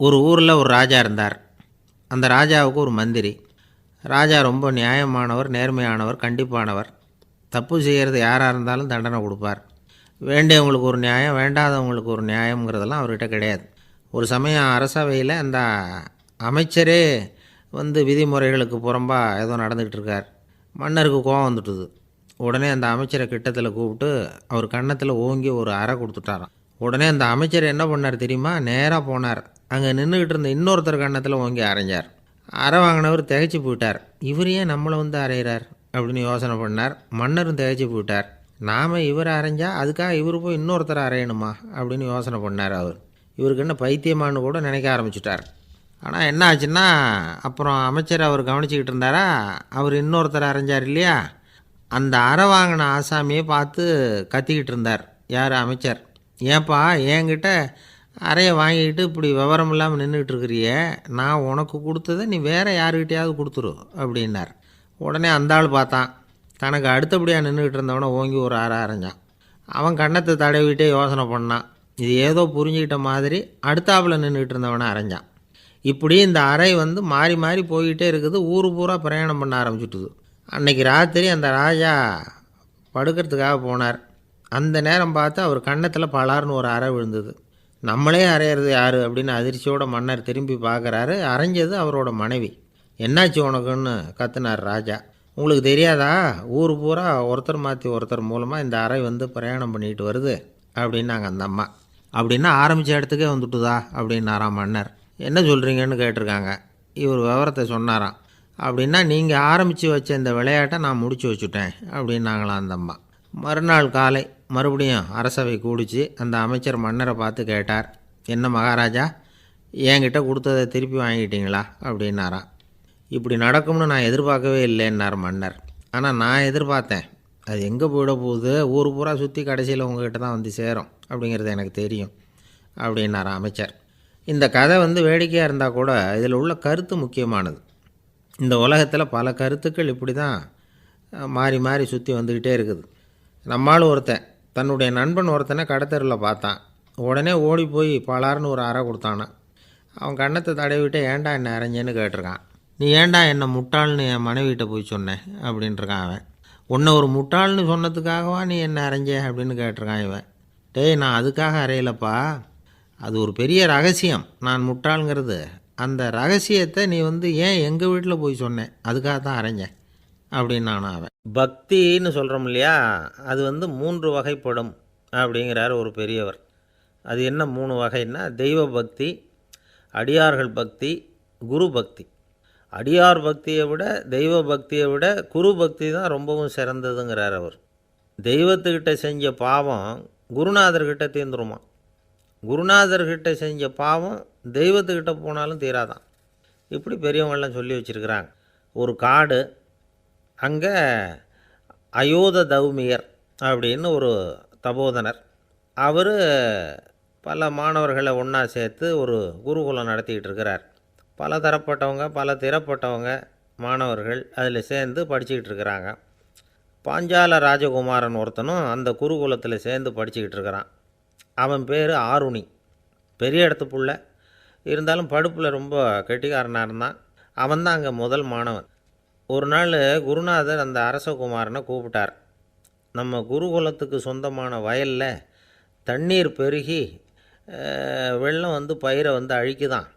ஒரு ஊரில் ஒரு ராஜா இருந்தார். அந்த ராஜாவுக்கு ஒரு மந்திரி. ராஜா ரொம்ப நியாயமானவர், நேர்மையானவர், கண்டிப்பானவர். தப்பு செய்கிறது யாராக இருந்தாலும் தண்டனை கொடுப்பார். வேண்டியவங்களுக்கு ஒரு நியாயம், வேண்டாதவங்களுக்கு ஒரு நியாயங்கிறதெல்லாம் அவர்கிட்ட கிடையாது. ஒரு சமயம் அரசவையில் அந்த அமைச்சரே விதிமுறைகளுக்கு புறம்பாக ஏதோ நடந்துக்கிட்டு இருக்கார். மன்னருக்கு கோபம் வந்துட்டுது. உடனே அந்த அமைச்சரை கிட்டத்தில் கூப்பிட்டு அவர் கன்னத்தில் ஓங்கி ஒரு அறை கொடுத்துட்டாராம். உடனே அந்த அமைச்சர் என்ன பண்ணார் தெரியுமா? நேராக போனார். அங்கே நின்றுக்கிட்டு இருந்த இன்னொருத்தர் கன்னத்தில் ஓங்கி அரைஞ்சார். அறை வாங்கினவர் திகைச்சு போயிட்டார். இவர் ஏன் நம்மளை அரைகிறார் அப்படின்னு யோசனை பண்ணார். மன்னரும் திகைச்சு போயிட்டார். நாம் இவரை அரைஞ்சா அதுக்காக இவர் போய் இன்னொருத்தரை அரையணுமா அப்படின்னு யோசனை பண்ணார். இவருக்கு என்ன பைத்தியமானு கூட நினைக்க ஆரம்பிச்சிட்டார். ஆனால் என்ன ஆச்சுன்னா, அப்புறம் அமைச்சர் அவர் கவனிச்சிக்கிட்டு இருந்தாரா, அவர் இன்னொருத்தரை அரைஞ்சார் இல்லையா, அந்த அறை வாங்கின ஆசாமியை பார்த்து கத்திக்கிட்டு இருந்தார். யார்? அமைச்சர். ஏன்பா என்கிட்ட அறையை வாங்கிக்கிட்டு இப்படி விவரம் இல்லாமல் நின்றுட்டு இருக்கிறியே, நான் உனக்கு கொடுத்ததை நீ வேறு யாருக்கிட்டையாவது கொடுத்துரு அப்படின்னார். உடனே அந்த ஆள் பார்த்தான். தனக்கு அடுத்தபடியாக நின்றுக்கிட்டு இருந்தவனை ஓங்கி ஒரு அறை அரைஞ்சான். அவன் கன்னத்தை தடவிட்டே யோசனை பண்ணான். இது ஏதோ புரிஞ்சுக்கிட்ட மாதிரி அடுத்தாப்பில் நின்றுக்கிட்டு இருந்தவனை அரைஞ்சான். இப்படி இந்த அறை மாறி மாறி போய்கிட்டே இருக்குது. ஊர் பூரா பிரயாணம் பண்ண ஆரம்பிச்சுட்டுது. அன்றைக்கி ராத்திரி அந்த ராஜா படுக்கிறதுக்காக போனார். அந்த நேரம் பார்த்து அவர் கன்னத்தில் பலார்னு ஒரு அறை விழுந்தது. நம்மளே அரையிறது யார் அப்படின்னு அதிர்ச்சியோட மன்னர் திரும்பி பார்க்குறாரு. அரைஞ்சது அவரோட மனைவி. என்னாச்சு உனக்குன்னு கத்துனார் ராஜா. உங்களுக்கு தெரியாதா, ஊர் பூரா ஒருத்தர் மாற்றி ஒருத்தர் மூலமாக இந்த அறை பிரயாணம் பண்ணிட்டு வருது அப்படின்னாங்க அந்த அம்மா. அப்படின்னா ஆரம்பித்த இடத்துக்கே வந்துட்டுதா அப்படின்னாராம் மன்னர். என்ன சொல்கிறீங்கன்னு கேட்டிருக்காங்க. இவர் விவரத்தை சொன்னாராம். அப்படின்னா நீங்கள் ஆரம்பித்து வச்ச இந்த விளையாட்டை நான் முடிச்சு வச்சுட்டேன் அப்படின்னாங்களாம் அந்த அம்மா. மறுநாள் காலை மறுபடியும் அரசவை கூடிச்சு அந்த அமைச்சர் மன்னரை பார்த்து கேட்டார். என்ன மகாராஜா, என்கிட்ட கொடுத்ததை திருப்பி வாங்கிட்டீங்களா அப்படின்னாராம். இப்படி நடக்கும்னு நான் எதிர்பார்க்கவே இல்லைன்னார் மன்னர். ஆனால் நான் எதிர்பார்த்தேன். அது எங்கே போயிட போகுது, ஊர் பூரா சுற்றி கடைசியில் உங்ககிட்ட தான் சேரும் அப்படிங்கிறது எனக்கு தெரியும் அப்படின்னாராம் அமைச்சர். இந்த கதை வேடிக்கையாக இருந்தால் கூட இதில் உள்ள கருத்து முக்கியமானது. இந்த உலகத்தில் பல கருத்துக்கள் இப்படி தான் மாறி மாறி சுற்றி வந்துக்கிட்டே இருக்குது. நம்மால் ஒருத்தன் தன்னுடைய நண்பன் ஒருத்தனை கடத்தரில் பார்த்தான். உடனே ஓடி போய் பலார்னு ஒரு அறை கொடுத்தானா. அவன் கன்னத்தை தடவிட்டு ஏன்டா என்னை அரைஞ்சேன்னு கேட்டிருக்கான். நீ ஏன்டா என்னை முட்டாள்னு என் மனைவிட்ட போய் சொன்னேன் அப்படின்ட்டுருக்கான் அவன். உன்னை ஒரு முட்டாள்னு சொன்னதுக்காகவா நீ என்னை அரைஞ்ச அப்படின்னு கேட்டிருக்கான் இவன். டேய், நான் அதுக்காக அறையலப்பா, அது ஒரு பெரிய ரகசியம். நான் முட்டாளுங்கிறது அந்த ரகசியத்தை நீ ஏன் எங்கள் வீட்டில் போய் சொன்னேன், அதுக்காக தான் அரைஞ்சேன் அப்படின்னு நானும் அவன். பக்தின்னு சொல்கிறோம் இல்லையா, அது 3 வகைப்படும் அப்படிங்கிறார் ஒரு பெரியவர். அது என்ன 3 வகைன்னா, தெய்வ பக்தி, அடியார்கள் பக்தி, குரு பக்தி. அடியார் பக்தியை விட தெய்வ பக்தியை விட குரு பக்தி தான் ரொம்பவும் சிறந்ததுங்கிறார் அவர். தெய்வத்துக்கிட்ட செஞ்ச பாவம் குருநாதர்கிட்ட தீர்ந்துருமா. குருநாதர்கிட்ட செஞ்ச பாவம் தெய்வத்துக்கிட்ட போனாலும் தீராதான். இப்படி பெரியவங்கள்லாம் சொல்லி வச்சுருக்கிறாங்க. ஒரு காடு, அங்கே அயோத தௌமியர் அப்படின்னு ஒரு தபோதனர். அவர் பல மாணவர்களை ஒன்றா சேர்த்து ஒரு குருகுலம் நடத்திக்கிட்டு இருக்கிறார். பல தரப்பட்டவங்க, பல திறப்பட்டவங்க மாணவர்கள் அதில் சேர்ந்து படிச்சுக்கிட்டு இருக்கிறாங்க. பாஞ்சால ராஜகுமாரன் ஒருத்தனும் அந்த குருகுலத்தில் சேர்ந்து படிச்சுக்கிட்டு இருக்கிறான். அவன் பேர் ஆருணி. பெரிய இடத்து புள்ள, இருந்தாலும் படுப்பில் ரொம்ப கெட்டிக்காரனாக இருந்தான். அவன் தான் அங்கே முதல் மாணவன். ஒரு நாள் குருநாதர் அந்த அரசகுமாரனை கூப்பிட்டார். நம்ம குருகுலத்துக்கு சொந்தமான வயலில் தண்ணீர் பெருகி வெள்ளம் பயிரை அழிக்குதான்.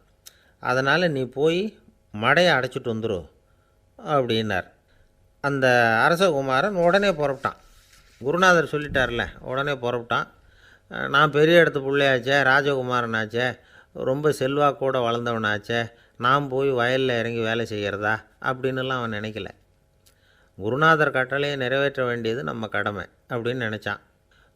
அதனால் நீ போய் மடையை அடைச்சிட்டு வந்துரு அப்படின்னார். அந்த அரசகுமாரன் உடனே புறப்பட்டான். குருநாதர் சொல்லிட்டார்ல, உடனே புறப்பட்டான். நான் பெரிய இடத்து பிள்ளையாச்சே, ராஜகுமாரனாச்சே, ரொம்ப செல்வாக்கூட வளர்ந்தவனாச்சே, நான் போய் வயலில் இறங்கி வேலை செய்கிறதா அப்படின்னுலாம் அவன் நினைக்கல. குருநாதர் கட்டளையை நிறைவேற்ற வேண்டியது நம்ம கடமை அப்படின்னு நினச்சான்.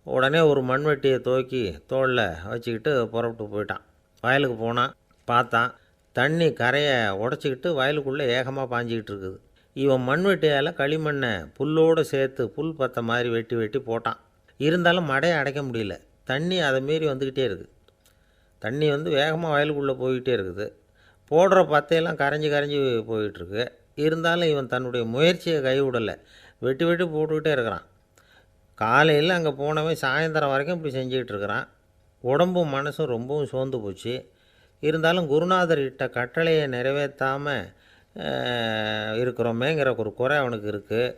உடனே ஒரு மண்வெட்டியை தூக்கி தோளில் வச்சுக்கிட்டு புறப்பட்டு போயிட்டான். வயலுக்கு போனான். பார்த்தான், தண்ணி கரையை உடச்சிக்கிட்டு வயலுக்குள்ளே ஏகமாக பாஞ்சிக்கிட்டு இருக்குது. இவன் மண்வெட்டியால் களிமண்ணை புல்லோடு சேர்த்து புல் பற்ற மாதிரி வெட்டி வெட்டி போட்டான். இருந்தாலும் மடையை அடைக்க முடியல. தண்ணி அதை மீறி வந்துக்கிட்டே இருக்குது. தண்ணி வேகமாக வயலுக்குள்ளே போய்கிட்டே இருக்குது. போடுற பத்தையெல்லாம் கரைஞ்சி கரைஞ்சி போயிட்டுருக்கு. இருந்தாலும் இவன் தன்னுடைய முயற்சியை கைவிடலை. வெட்டி வெட்டி போட்டுக்கிட்டே இருக்கிறான். காலையில் அங்கே போனவன் சாயந்தரம் வரைக்கும் இப்படி செஞ்சுக்கிட்டு இருக்கிறான். உடம்பும் மனசும் ரொம்பவும் சோர்ந்து போச்சு. இருந்தாலும் குருநாதர் இட்ட கட்டளையை நிறைவேற்றாமல் இருக்கிறோமேங்கிற ஒரு குறை அவனுக்கு இருக்குது.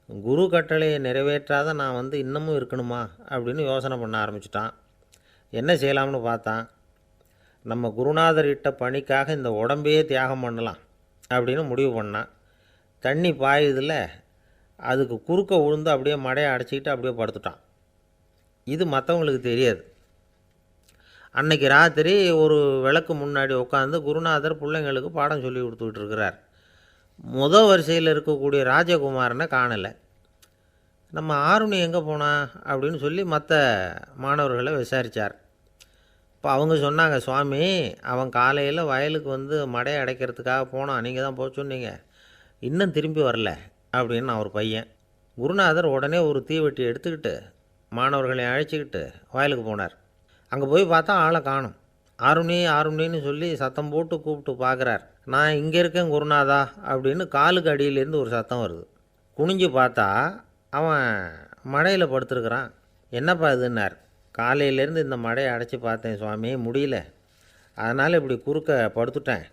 குரு கட்டளையை நிறைவேற்றாத நான் வந்து இன்னமும் இருக்கணுமா அப்படின்னு யோசனை பண்ண ஆரம்பிச்சிட்டான். என்ன செய்யலாம்னு பார்த்தான். நம்ம குருநாதர் இட்ட பணிக்காக இந்த உடம்பையே தியாகம் பண்ணலாம் அப்படின்னு முடிவு பண்ணான். தண்ணி பாயுதில் அதுக்கு குறுக்க விழுந்து அப்படியே மடையை அடைச்சிக்கிட்டு அப்படியே படுத்துட்டான். இது மற்றவங்களுக்கு தெரியாது. அன்னைக்கு ராத்திரி ஒரு விளக்கு முன்னாடி உட்காந்து குருநாதர் பிள்ளைங்களுக்கு பாடம் சொல்லி கொடுத்துக்கிட்டு இருக்கிறார். வரிசையில் இருக்கக்கூடிய ராஜகுமாரனை காணலை. நம்ம ஆருணி எங்கே போனா அப்படின்னு சொல்லி மற்ற மாணவர்களை விசாரித்தார். இப்போ அவங்க சொன்னாங்க, சுவாமி அவன் காலையில் வயலுக்கு வந்து மடையை அடைக்கிறதுக்காக போனான், நீங்கள் தான் போக சொன்னீங்க, இன்னும் திரும்பி வரல அப்படின்னு அவர் பையன். குருநாதர் உடனே ஒரு தீவெட்டி எடுத்துக்கிட்டு மாணவர்களை அழைச்சிக்கிட்டு வயலுக்கு போனார். அங்கே போய் பார்த்தா ஆளை காணும். ஆருணி ஆருணின்னு சொல்லி சத்தம் போட்டு கூப்பிட்டு பார்க்குறார். நான் இங்கே இருக்கேன் குருநாதா அப்படின்னு காலுக்கு அடியிலேருந்து ஒரு சத்தம் வருது. குனிஞ்சு பார்த்தா அவன் மடையில் படுத்துருக்குறான். என்னப்பா இதுன்னார். காலையிலேருந்து இந்த மடையை அடைச்சி பார்த்தேன் சுவாமி, முடியல, அதனால் இப்படி குறுக்க படுத்துட்டேன்.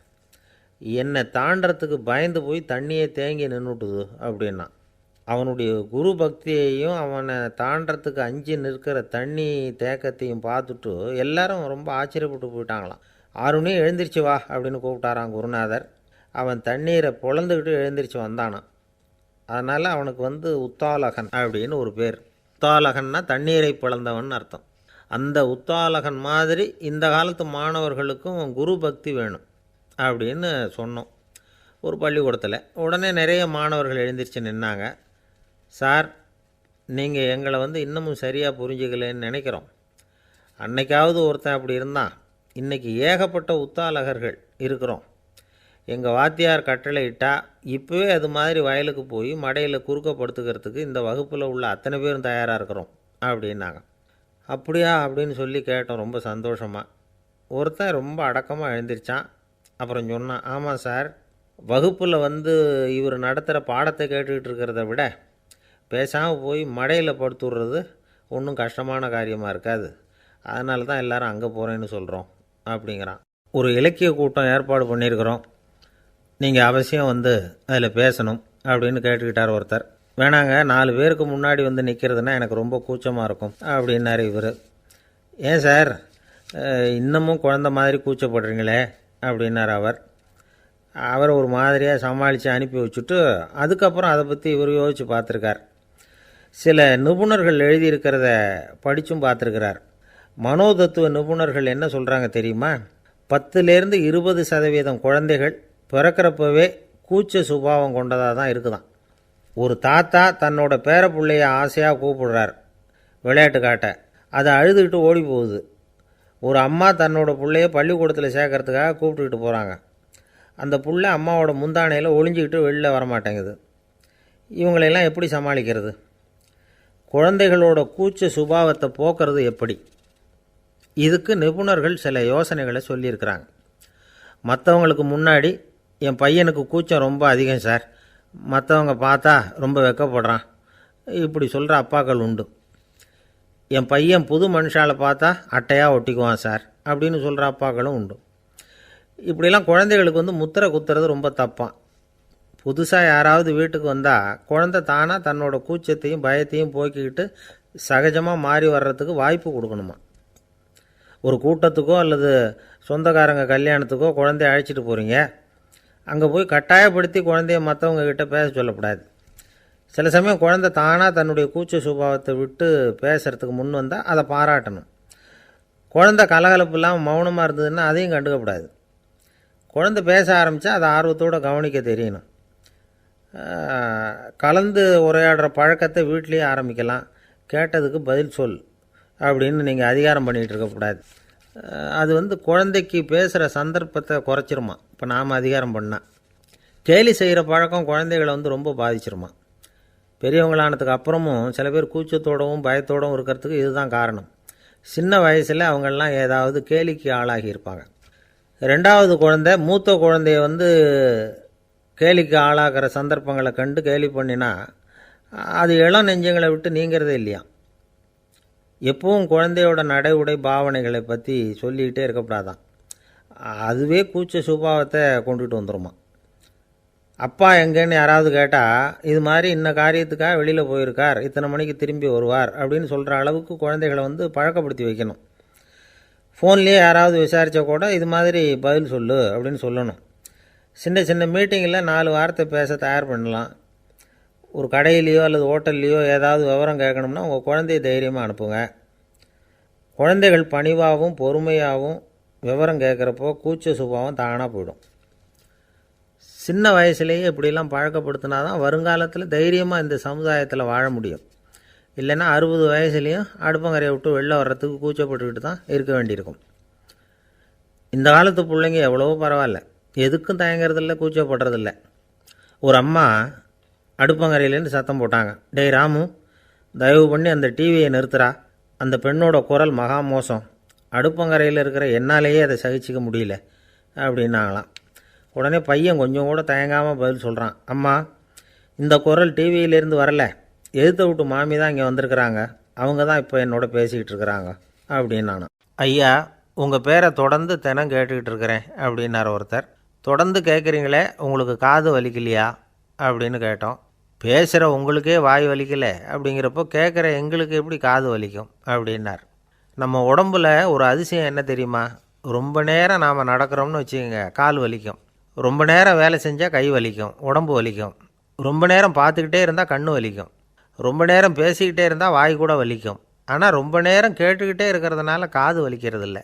என்னை தாண்டறதுக்கு பயந்து போய் தண்ணியே தேங்கி நின்றுட்டுது அப்படின்னா. அவனுடைய குரு பக்தியையும் அவனை தாண்டறதுக்கு அஞ்சு நிற்கிற தண்ணி தேக்கத்தையும் பார்த்துட்டு எல்லாரும் ரொம்ப ஆச்சரியப்பட்டு போயிட்டாங்களாம். ஆருணி எழுந்திரிச்சு வா அப்படின்னு கூப்பிட்டாரான் குருநாதர். அவன் தண்ணீரை பொழந்துக்கிட்டு எழுந்திரிச்சு வந்தானான். அதனால் அவனுக்கு வந்து உத்தாலகன் அப்படின்னு ஒரு பேர். உத்தாலகன்னா தண்ணீரை பிளந்தவன் அர்த்தம். அந்த உத்தாலகன் மாதிரி இந்த காலத்து மாணவர்களுக்கும் குரு பக்தி வேணும் அப்படின்னு சொன்னோம் ஒரு பள்ளிக்கூடத்தில். உடனே நிறைய மாணவர்கள் எழுந்திரிச்சு நின்னாங்க. சார், நீங்கள் எங்களை வந்து இன்னமும் சரியாக புரிஞ்சுக்கலன்னு நினைக்கிறோம். அன்னைக்காவது ஒருத்தன் அப்படி இருந்தான், இன்றைக்கி ஏகப்பட்ட உத்தாலகர்கள் இருக்கிறோம். எங்கள் வாத்தியார் கட்டளை இட்டால் இப்போவே அது மாதிரி வயலுக்கு போய் மடையில் குறுக்கப்படுத்துக்கிறதுக்கு இந்த வகுப்பில் உள்ள அத்தனை பேரும் தயாராக இருக்கிறோம் அப்படின்னாங்க. அப்படியா அப்படின்னு சொல்லி கேட்டோம் ரொம்ப சந்தோஷமாக. ஒருத்தன் ரொம்ப அடக்கமாக எழுந்திரிச்சான். அப்புறம் சொன்னான், ஆமாம் சார், வகுப்பில் வந்து இவர் நடத்துகிற பாடத்தை கேட்டுக்கிட்டு இருக்கிறத விட பேசாமல் போய் மடையில் படுத்துடுறது ஒன்றும் கஷ்டமான காரியமாக இருக்காது, அதனால தான் எல்லோரும் அங்கே போகிறேன்னு சொல்கிறோம் அப்படிங்கிறான். ஒரு இலக்கிய கூட்டம் ஏற்பாடு பண்ணியிருக்கிறோம், நீங்கள் அவசியம் வந்து அதில் பேசணும் அப்படின்னு கேட்டுக்கிட்டார் ஒருத்தர். வேணாங்க, 4 பேருக்கு முன்னாடி வந்து நிற்கிறதுனா எனக்கு ரொம்ப கூச்சமாக இருக்கும் அப்படின்னாரு இவர். ஏன் சார் இன்னமும் குழந்த மாதிரி கூச்சப்படுறீங்களே அப்படின்னார் அவர். அவரை ஒரு மாதிரியாக சமாளித்து அனுப்பி வச்சுட்டு அதுக்கப்புறம் அதை பற்றி இவர் யோசித்து பார்த்துருக்கார். சில நிபுணர்கள் எழுதியிருக்கிறத படித்தும் பார்த்துருக்கிறார். மனோதத்துவ நிபுணர்கள் என்ன சொல்கிறாங்க தெரியுமா? 10லேருந்து 20% குழந்தைகள் பிறக்கிறப்பவே கூச்ச சுபாவம் கொண்டதாக தான் இருக்குதான். ஒரு தாத்தா தன்னோட பேர பிள்ளைய ஆசையாக கூப்பிடுறார் விளையாட்டு காட்ட, அதை அழுதுகிட்டு ஓடி போகுது. ஒரு அம்மா தன்னோட பிள்ளைய பள்ளிக்கூடத்தில் சேர்க்கறதுக்காக கூப்பிட்டுக்கிட்டு போகிறாங்க. அந்த பிள்ளை அம்மாவோட முந்தானையில் ஒளிஞ்சிக்கிட்டு வெளில வரமாட்டேங்குது. இவங்களெல்லாம் எப்படி சமாளிக்கிறது? குழந்தைகளோட கூச்ச சுபாவத்தை போக்குறது எப்படி? இதுக்கு நிபுணர்கள் சில யோசனைகளை சொல்லியிருக்கிறாங்க. மற்றவங்களுக்கு முன்னாடி என் பையனுக்கு கூச்சம் ரொம்ப அதிகம் சார், மற்றவங்க பார்த்தா ரொம்ப வெக்கப்படுறான், இப்படி சொல்கிற அப்பாக்கள் உண்டு. என் பையன் புது மனுஷாலை பார்த்தா அட்டையாக ஒட்டிக்குவான் சார் அப்படின்னு சொல்கிற அப்பாக்களும் உண்டு. இப்படிலாம் குழந்தைகளுக்கு வந்து முத்திரை குத்துறது ரொம்ப தப்பான். புதுசாக யாராவது வீட்டுக்கு வந்தால் குழந்தை தானாக தன்னோட கூச்சத்தையும் பயத்தையும் போக்கிக்கிட்டு சகஜமாக மாறி வர்றதுக்கு வாய்ப்பு கொடுக்கணுமா. ஒரு கூட்டத்துக்கோ அல்லது சொந்தக்காரங்க கல்யாணத்துக்கோ குழந்தைய அழைச்சிட்டு போகிறீங்க, அங்கே போய் கட்டாயப்படுத்தி குழந்தைய மற்றவங்க கிட்ட பேச சொல்லக்கூடாது. சில சமயம் குழந்தை தானாக தன்னுடைய கூச்ச சுபாவத்தை விட்டு பேசுகிறதுக்கு முன் வந்தால் அதை பாராட்டணும். குழந்தை கலகலப்பு இல்லாமல் மௌனமாக இருந்ததுன்னா அதையும் கண்டுக்கக்கூடாது. குழந்தை பேச ஆரம்பித்தா அதை ஆர்வத்தோடு கவனிக்க தெரியணும். கலந்து உரையாடுற பழக்கத்தை வீட்லேயே ஆரம்பிக்கலாம். கேட்டதுக்கு பதில் சொல் அப்படின்னு நீங்கள் அதிகாரம் பண்ணிகிட்டு இருக்கக்கூடாது. அது வந்து குழந்தைக்கு பேசுகிற சந்தர்ப்பத்தை குறைச்சிருமா. இப்போ நாம் அதிகாரம் பண்ணால் கேலி செய்கிற பழக்கம் குழந்தைகளை வந்து ரொம்ப பாதிச்சிருமா. பெரியவங்களானதுக்கு அப்புறமும் சில பேர் கூச்சத்தோடவும் பயத்தோடவும் இருக்கிறதுக்கு இதுதான் காரணம். சின்ன வயசில் அவங்கெல்லாம் ஏதாவது கேலிக்கு ஆளாகி இருப்பாங்க. 2வது குழந்தை மூத்த குழந்தைய வந்து கேலிக்கு ஆளாகிற சந்தர்ப்பங்களை கண்டு கேலி பண்ணினா அது இளம் நெஞ்சங்களை விட்டு நீங்கிறதே இல்லையா. எப்பவும் குழந்தையோட நடை உடை பாவனைகளை பற்றி சொல்லிக்கிட்டே இருக்கக்கூடாதான். அதுவே கூச்ச சுபாவத்தை கொண்டுகிட்டு வந்துடுமா. அப்பா எங்கேன்னு யாராவது கேட்டால் இது மாதிரி இன்ன காரியத்துக்காக வெளியில் போயிருக்கார், இத்தனை மணிக்கு திரும்பி வருவார் அப்படின்னு சொல்கிற அளவுக்கு குழந்தைகளை பழக்கப்படுத்தி வைக்கணும். ஃபோன்லேயே யாராவது விசாரித்தா கூட இது மாதிரி பதில் சொல்லு அப்படின்னு சொல்லணும். சின்ன சின்ன மீட்டிங்கில் 4 வார்த்தை பேச தயார் பண்ணலாம். ஒரு கடையிலையோ அல்லது ஹோட்டல்லையோ ஏதாவது விவரம் கேட்கணும்னா உங்கள் குழந்தைய தைரியமாக அனுப்புங்க. குழந்தைகள் பணிவாகவும் பொறுமையாகவும் விவரம் கேட்குறப்போ கூச்ச சுபாவம் தானாக போயிடும். சின்ன வயசுலேயே இப்படிலாம் பழக்கப்படுத்தினா தான் வருங்காலத்தில் தைரியமாக இந்த சமுதாயத்தில் வாழ முடியும். இல்லைன்னா 60 வயசுலேயும் அடுப்பங்கரையை விட்டு வெளில வர்றதுக்கு கூச்சப்பட்டுக்கிட்டு தான் இருக்க வேண்டியிருக்கும். இந்த காலத்து பிள்ளைங்க எவ்வளவோ பரவாயில்ல, எதுக்கும் தயங்குறதில்ல, கூச்சப்படுறதில்ல. ஒரு அம்மா அடுப்பங்கரையிலேருந்து சத்தம் போட்டாங்க, டேய் ராமு, தயவு பண்ணி அந்த டிவியை நிறுத்துறா, அந்த பெண்ணோட குரல் மகா மோசம், அடுப்பங்கரையில் இருக்கிற என்னாலேயே அதை சகிச்சிக்க முடியல அப்படின்னாங்களாம். உடனே பையன் கொஞ்சம் கூட தயங்காமல் பதில் சொல்கிறான், அம்மா, இந்த குரல் டிவியிலேருந்து வரல, எதிர்த்த விட்டு மாமி தான் இங்கே வந்திருக்கிறாங்க, அவங்க தான் இப்போ என்னோட பேசிக்கிட்டு இருக்கிறாங்க அப்படின்னானா. ஐயா, உங்கள் பேரை தொடர்ந்து தினம் கேட்டுக்கிட்டு இருக்கிறேன் அப்படின்னார் ஒருத்தர். தொடர்ந்து கேட்குறீங்களே, உங்களுக்கு காது வலிக்கலையா அப்படின்னு கேட்டோம். பேசுகிற உங்களுக்கே வாய் வலிக்கலை அப்படிங்கிறப்போ கேட்குற எங்களுக்கு எப்படி காது வலிக்கும் அப்படின்னார். நம்ம உடம்புல ஒரு அதிசயம் என்ன தெரியுமா? ரொம்ப நேரம் நாம் நடக்கிறோம்னு வச்சுக்கோங்க, கால் வலிக்கும். ரொம்ப நேரம் வேலை செஞ்சால் கை வலிக்கும், உடம்பு வலிக்கும். ரொம்ப நேரம் பார்த்துக்கிட்டே இருந்தால் கண்ணு வலிக்கும். ரொம்ப நேரம் பேசிக்கிட்டே இருந்தால் வாய் கூட வலிக்கும். ஆனால் ரொம்ப நேரம் கேட்டுக்கிட்டே இருக்கிறதுனால காது வலிக்கிறது இல்லை.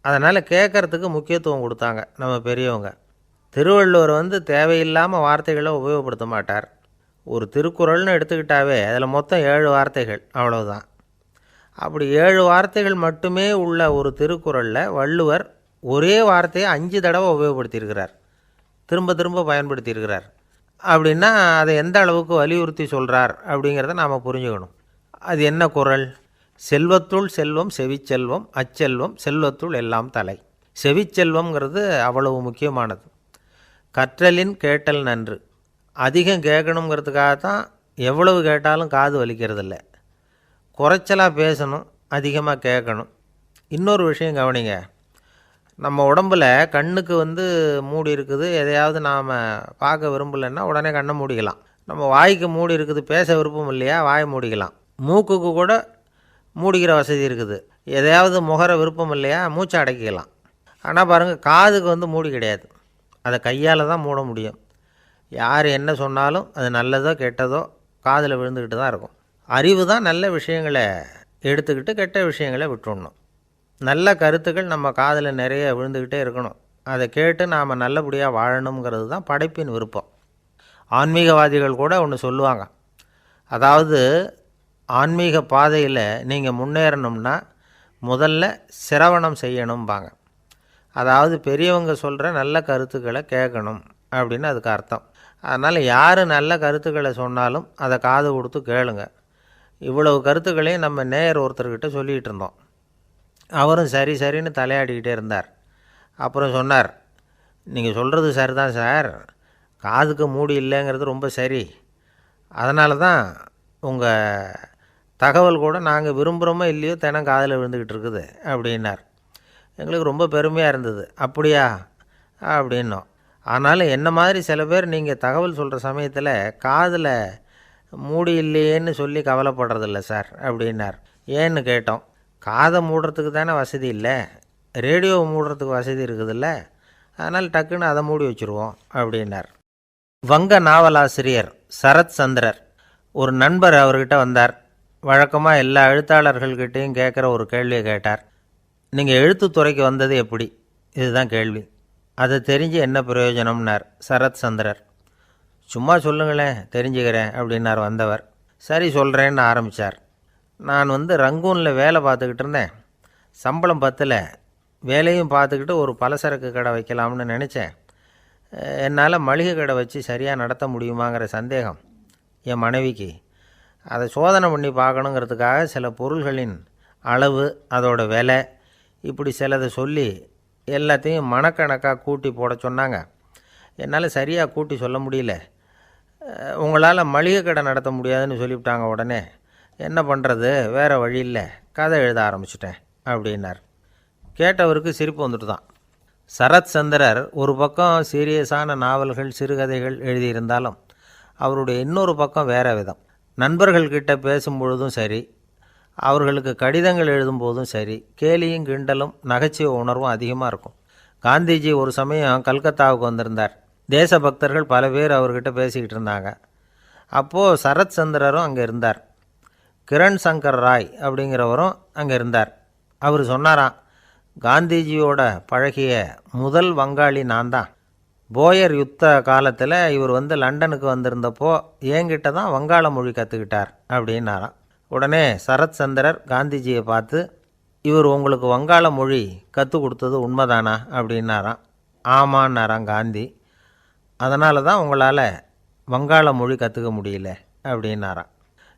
அதனால் கேட்குறதுக்கு முக்கியத்துவம் கொடுத்தாங்க நம்ம பெரியவங்க. திருவள்ளுவர் தேவையில்லாமல் வார்த்தைகளை உபயோகப்படுத்த மாட்டார். ஒரு திருக்குறள்னு எடுத்துக்கிட்டாவே அதில் மொத்தம் 7 வார்த்தைகள், அவ்வளவுதான். அப்படி 7 வார்த்தைகள் மட்டுமே உள்ள ஒரு திருக்குறளில் வள்ளுவர் ஒரே வார்த்தையை 5 தடவை உபயோகப்படுத்தியிருக்கிறார், திரும்ப திரும்ப பயன்படுத்தியிருக்கிறார். அப்படின்னா அதை எந்த அளவுக்கு வலியுறுத்தி சொல்கிறார் அப்படிங்கிறத நாம் புரிஞ்சுக்கணும். அது என்ன குறள்? செல்வத்துள் செல்வம் செவிச்செல்வம், அச்செல்வம் செல்வத்துள் எல்லாம் தலை. செவிச்செல்வம்ங்கிறது அவ்வளவு முக்கியமானது. கற்றலின் கேட்டல் நன்று. அதிகம் கேட்கணுங்கிறதுக்காகத்தான் எவ்வளவு கேட்டாலும் காது வலிக்கிறதில்ல. குறைச்சலாக பேசணும், அதிகமாக கேட்கணும். இன்னொரு விஷயம் கவனிங்க, நம்ம உடம்பில் கண்ணுக்கு மூடி இருக்குது, எதையாவது நாம் பார்க்க விரும்பலைன்னா உடனே கண்ணை மூடிக்கலாம். நம்ம வாய்க்கு மூடி இருக்குது, பேச விருப்பம் இல்லையா, வாயை மூடிக்கலாம். மூக்குக்கு கூட மூடிக்கிற வசதி இருக்குது, எதையாவது முகர விருப்பம் இல்லையா, மூச்சை அடக்கிக்கலாம். ஆனால் பாருங்கள், காதுக்கு மூடி கிடையாது, அதை கையால் தான் மூட முடியும். யார் என்ன சொன்னாலும் அது நல்லதோ கெட்டதோ காதில் விழுந்துக்கிட்டு தான் இருக்கும். அறிவு தான் நல்ல விஷயங்களை எடுத்துக்கிட்டு கெட்ட விஷயங்களை விட்டுடணும். நல்ல கருத்துக்கள் நம்ம காதில் நிறைய விழுந்துக்கிட்டே இருக்கணும். அதை கேட்டு நாம் நல்லபடியாக வாழணுங்கிறது தான் படைப்பின் விருப்பம். ஆன்மீகவாதிகள் கூட ஒன்று சொல்லுவாங்க, அதாவது ஆன்மீக பாதையில் நீங்கள் முன்னேறணும்னா முதல்ல சிரவணம் செய்யணும்பாங்க. அதாவது பெரியவங்க சொல்கிற நல்ல கருத்துக்களை கேட்கணும் அப்படின்னு அதுக்கு அர்த்தம். அதனால் யார் நல்ல கருத்துக்களை சொன்னாலும் அதை காது கொடுத்து கேளுங்க. இவ்வளவு கருத்துக்களையும் நம்ம நேயர் ஒருத்தர்கிட்ட சொல்லிகிட்டு இருந்தோம். அவரும் சரி சரின்னு தலையாடிக்கிட்டே இருந்தார். அப்புறம் சொன்னார், நீங்கள் சொல்கிறது சரிதான் சார், காதுக்கு மூடி இல்லைங்கிறது ரொம்ப சரி, அதனால தான் உங்கள் தகவல் கூட நாங்கள் விரும்புகிறோமோ இல்லையோ தினம் காதில் விழுந்துக்கிட்டு இருக்குது அப்படின்னார். எங்களுக்கு ரொம்ப பெருமையாக இருந்தது. அப்படியா அப்படின்னோம். ஆனாலும் என்ன மாதிரி சில பேர் நீங்கள் தகவல் சொல்கிற சமயத்தில் காதில் மூடி இல்லையேன்னு சொல்லி கவலைப்படுறதில்ல சார் அப்படின்னார். ஏன்னு கேட்டோம். காதை மூடுறதுக்கு தானே வசதி இல்லை, ரேடியோவை மூடுறதுக்கு வசதி இருக்குதுல்ல, அதனால் டக்குன்னு அதை மூடி வச்சுருவோம் அப்படின்னார். வங்க நாவலாசிரியர் சரத் சந்திரர் ஒரு நண்பர் அவர்கிட்ட வந்தார். வழக்கமாக எல்லா எழுத்தாளர்கள்கிட்டையும் கேட்குற ஒரு கேள்வியை கேட்டார். நீங்கள் எழுத்துத்துறைக்கு வந்தது எப்படி? இதுதான் கேள்வி. அதை தெரிஞ்சு என்ன பிரயோஜனம்னார் சரத் சந்திரர். சும்மா சொல்லுங்களேன், தெரிஞ்சுக்கிறேன் அப்படின்னார் வந்தவர். சரி சொல்கிறேன்னு ஆரம்பித்தார். நான் ரங்கூனில் வேலை பார்த்துக்கிட்டு இருந்தேன். சம்பளம் பத்தலை. வேலையும் பார்த்துக்கிட்டு ஒரு பலசரக்கு கடை வைக்கலாம்னு நினச்சேன். என்னால் மளிகை கடை வச்சு சரியாக நடத்த முடியுமாங்கிற சந்தேகம் என் மனைவிக்கு. அதை சோதனை பண்ணி பார்க்கணுங்கிறதுக்காக சில பொருள்களின் அளவு, அதோட விலை, இப்படி சிலதை சொல்லி எல்லாத்தையும் மனக்கணக்காக கூட்டி போட சொன்னாங்க. என்னால் சரியாக கூட்டி சொல்ல முடியல. உங்களால் மளிகை கடை நடத்த முடியாதுன்னு சொல்லிவிட்டாங்க. உடனே என்ன பண்ணுறது, வேறு வழி இல்லை, கதை எழுத ஆரம்பிச்சிட்டேன் அப்படின்னார். கேட்டவருக்கு சிரிப்பு வந்துட்டு தான். சரத் சந்திரர் ஒரு பக்கம் சீரியஸான நாவல்கள் சிறுகதைகள் எழுதியிருந்தாலும் அவருடைய இன்னொரு பக்கம் வேறு விதம். நண்பர்கள்கிட்ட பேசும்பொழுதும் சரி, அவர்களுக்கு கடிதங்கள் எழுதும்போதும் சரி, கேலியும் கிண்டலும் நகைச்சுவை உணர்வும் அதிகமாக இருக்கும். காந்திஜி ஒரு சமயம் கல்கத்தாவுக்கு வந்திருந்தார். தேசபக்தர்கள் பல பேர் அவர்கிட்ட பேசிக்கிட்டு இருந்தாங்க. அப்போது சரத் சந்திரரும் அங்கே இருந்தார். கிரண் சங்கர் ராய் அப்படிங்கிறவரும் அங்கே இருந்தார். அவர் சொன்னாராம், காந்திஜியோட பழகிய முதல் வங்காளி நான் தான். போயர் யுத்த காலத்தில் இவர் லண்டனுக்கு வந்திருந்தப்போ என்கிட்ட தான் வங்காள மொழி கற்றுக்கிட்டார் அப்படின்னாராம். உடனே சரத் சந்திரர் காந்திஜியை பார்த்து, இவர் உங்களுக்கு வங்காள மொழி கற்றுக் கொடுத்தது உண்மைதானா அப்படின்னாராம். ஆமான்னாராம் காந்தி. அதனால தான் உங்களால் வங்காள மொழி கற்றுக்க முடியல அப்படின்னாராம்.